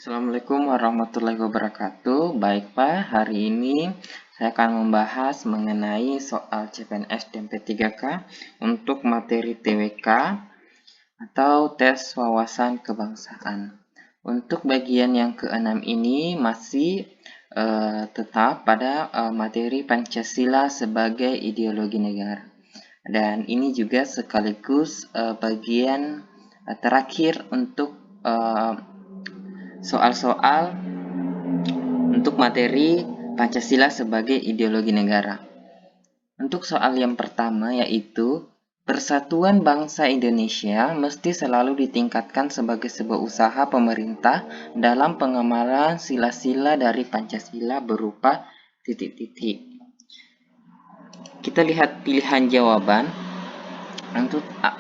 Assalamualaikum warahmatullahi wabarakatuh. Baik Pak, hari ini saya akan membahas mengenai soal CPNS dan P3K untuk materi TWK atau tes wawasan kebangsaan. Untuk bagian yang keenam ini masih tetap pada materi Pancasila sebagai ideologi negara. Dan ini juga sekaligus bagian terakhir untuk soal-soal untuk materi Pancasila sebagai ideologi negara. Untuk soal yang pertama yaitu persatuan bangsa Indonesia mesti selalu ditingkatkan sebagai sebuah usaha pemerintah dalam pengamalan sila-sila dari Pancasila berupa titik-titik. Kita lihat pilihan jawaban.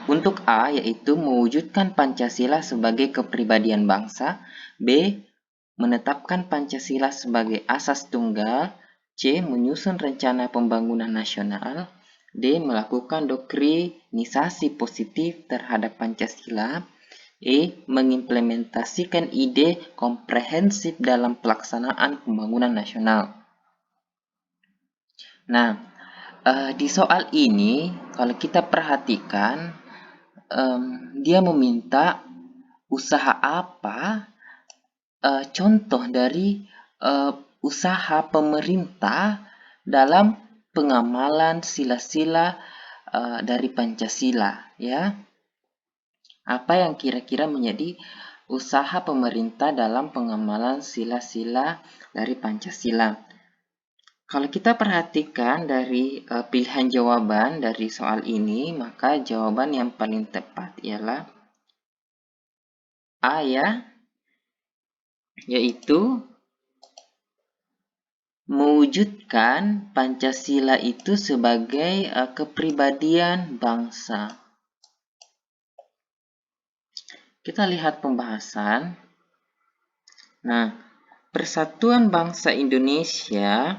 Untuk A yaitu mewujudkan Pancasila sebagai kepribadian bangsa, B menetapkan Pancasila sebagai asas tunggal, C. Menyusun rencana pembangunan nasional, D. Melakukan doktrinisasi positif terhadap Pancasila, E. Mengimplementasikan ide komprehensif dalam pelaksanaan pembangunan nasional. Nah, di soal ini, kalau kita perhatikan, dia meminta usaha apa contoh dari usaha pemerintah dalam pengamalan sila-sila dari Pancasila, ya. Apa yang kira-kira menjadi usaha pemerintah dalam pengamalan sila-sila dari Pancasila? Kalau kita perhatikan dari pilihan jawaban dari soal ini, maka jawaban yang paling tepat ialah A, ya, yaitu mewujudkan Pancasila itu sebagai kepribadian bangsa. Kita lihat pembahasan. Nah, persatuan bangsa Indonesia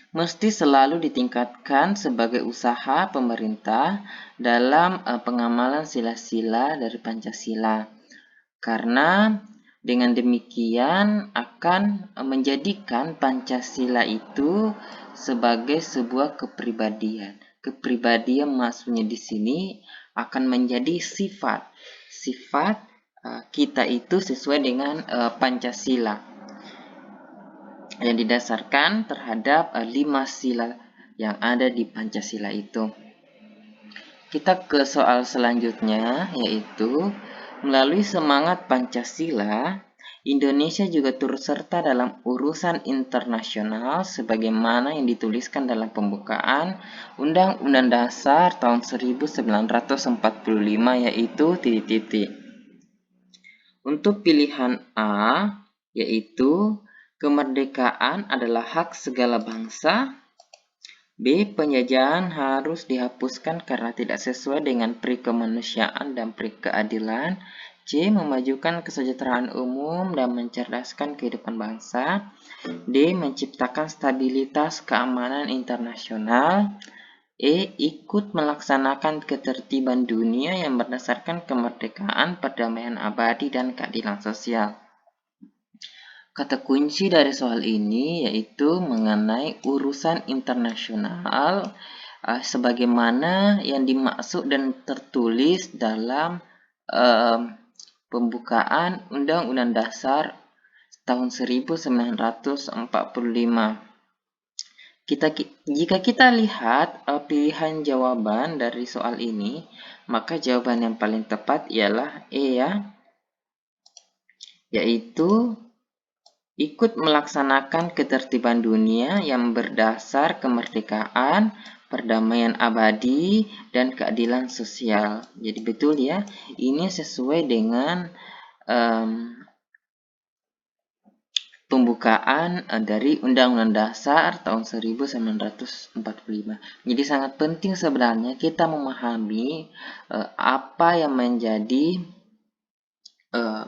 mesti selalu ditingkatkan sebagai usaha pemerintah dalam pengamalan sila-sila dari Pancasila. Karena dengan demikian akan menjadikan Pancasila itu sebagai sebuah kepribadian. Kepribadian maksudnya di sini akan menjadi sifat. Sifat kita itu sesuai dengan Pancasila yang didasarkan terhadap 5 sila yang ada di Pancasila itu. Kita ke soal selanjutnya, yaitu melalui semangat Pancasila, Indonesia juga turut serta dalam urusan internasional sebagaimana yang dituliskan dalam pembukaan Undang-Undang Dasar tahun 1945 yaitu titik-titik. Untuk pilihan A yaitu kemerdekaan adalah hak segala bangsa. B. Penjajahan harus dihapuskan karena tidak sesuai dengan pri kemanusiaan dan pri keadilan. C. Memajukan kesejahteraan umum dan mencerdaskan kehidupan bangsa. D. Menciptakan stabilitas keamanan internasional. E. Ikut melaksanakan ketertiban dunia yang berdasarkan kemerdekaan, perdamaian abadi, dan keadilan sosial. Kata kunci dari soal ini yaitu mengenai urusan internasional sebagaimana yang dimaksud dan tertulis dalam pembukaan Undang-Undang Dasar tahun 1945. Jika kita lihat pilihan jawaban dari soal ini, maka jawaban yang paling tepat ialah E, ya, yaitu ikut melaksanakan ketertiban dunia yang berdasar kemerdekaan, perdamaian abadi, dan keadilan sosial. Jadi betul ya, ini sesuai dengan pembukaan dari Undang-Undang Dasar tahun 1945. Jadi sangat penting sebenarnya kita memahami apa yang menjadi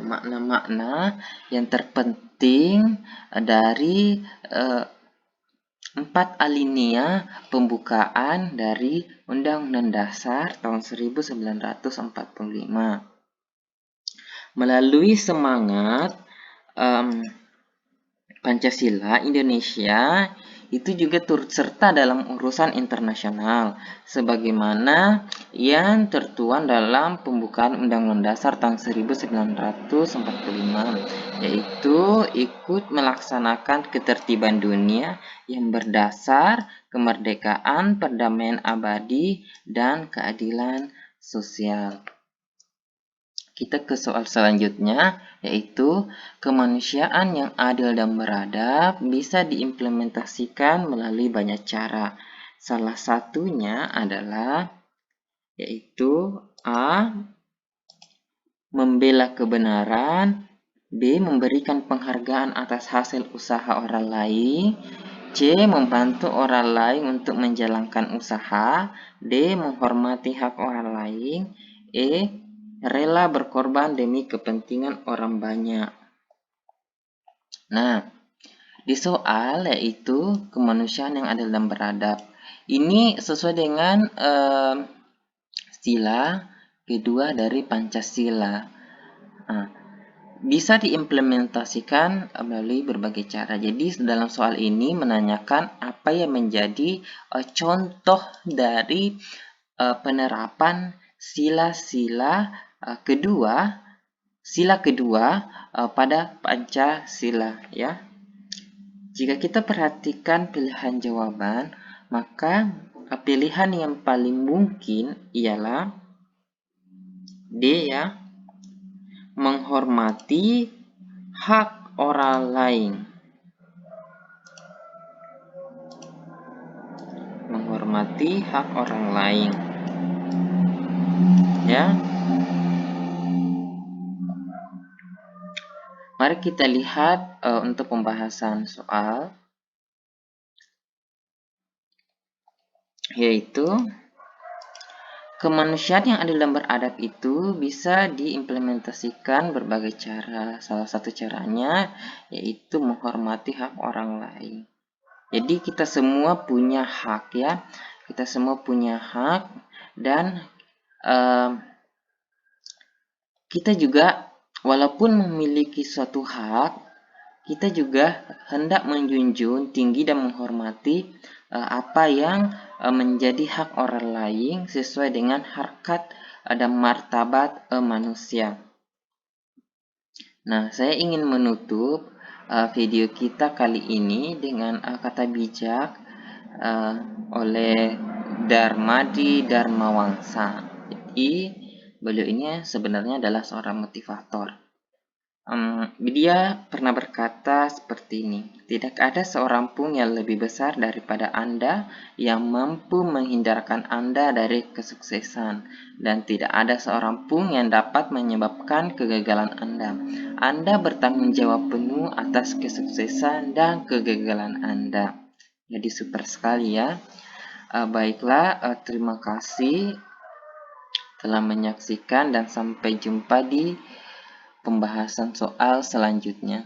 makna-makna yang terpenting dari 4 alinea pembukaan dari Undang-Undang Dasar tahun 1945. Melalui semangat Pancasila, Indonesia itu juga turut serta dalam urusan internasional, sebagaimana yang tertuang dalam pembukaan Undang-Undang Dasar tahun 1945, yaitu ikut melaksanakan ketertiban dunia yang berdasar kemerdekaan, perdamaian abadi, dan keadilan sosial. Kita ke soal selanjutnya, yaitu kemanusiaan yang adil dan beradab bisa diimplementasikan melalui banyak cara. Salah satunya adalah yaitu A. Membela kebenaran, B. Memberikan penghargaan atas hasil usaha orang lain, C. Membantu orang lain untuk menjalankan usaha, D. Menghormati hak orang lain, E. Rela berkorban demi kepentingan orang banyak. Nah, di soal yaitu kemanusiaan yang adil dan beradab. Ini sesuai dengan sila kedua dari Pancasila. Nah, bisa diimplementasikan melalui berbagai cara. Jadi dalam soal ini menanyakan apa yang menjadi contoh dari penerapan sila-sila sila kedua pada Pancasila, ya. Jika kita perhatikan pilihan jawaban, maka pilihan yang paling mungkin ialah D, ya. Menghormati hak orang lain. Menghormati hak orang lain. Ya. Mari kita lihat untuk pembahasan soal, yaitu kemanusiaan yang adil dan beradab itu bisa diimplementasikan berbagai cara. Salah satu caranya yaitu menghormati hak orang lain. Jadi kita semua punya hak, ya. Kita semua punya hak, dan kita juga walaupun memiliki suatu hak, kita juga hendak menjunjung tinggi dan menghormati apa yang menjadi hak orang lain sesuai dengan harkat dan martabat manusia. Nah, saya ingin menutup video kita kali ini dengan kata bijak oleh Darmadi Darmawangsa. Jadi, beliau ini sebenarnya adalah seorang motivator. Dia pernah berkata seperti ini, tidak ada seorang pun yang lebih besar daripada Anda yang mampu menghindarkan Anda dari kesuksesan, dan tidak ada seorang pun yang dapat menyebabkan kegagalan Anda. Anda bertanggung jawab penuh atas kesuksesan dan kegagalan Anda. Jadi super sekali, ya. Baiklah, terima kasih telah menyaksikan dan sampai jumpa di pembahasan soal selanjutnya.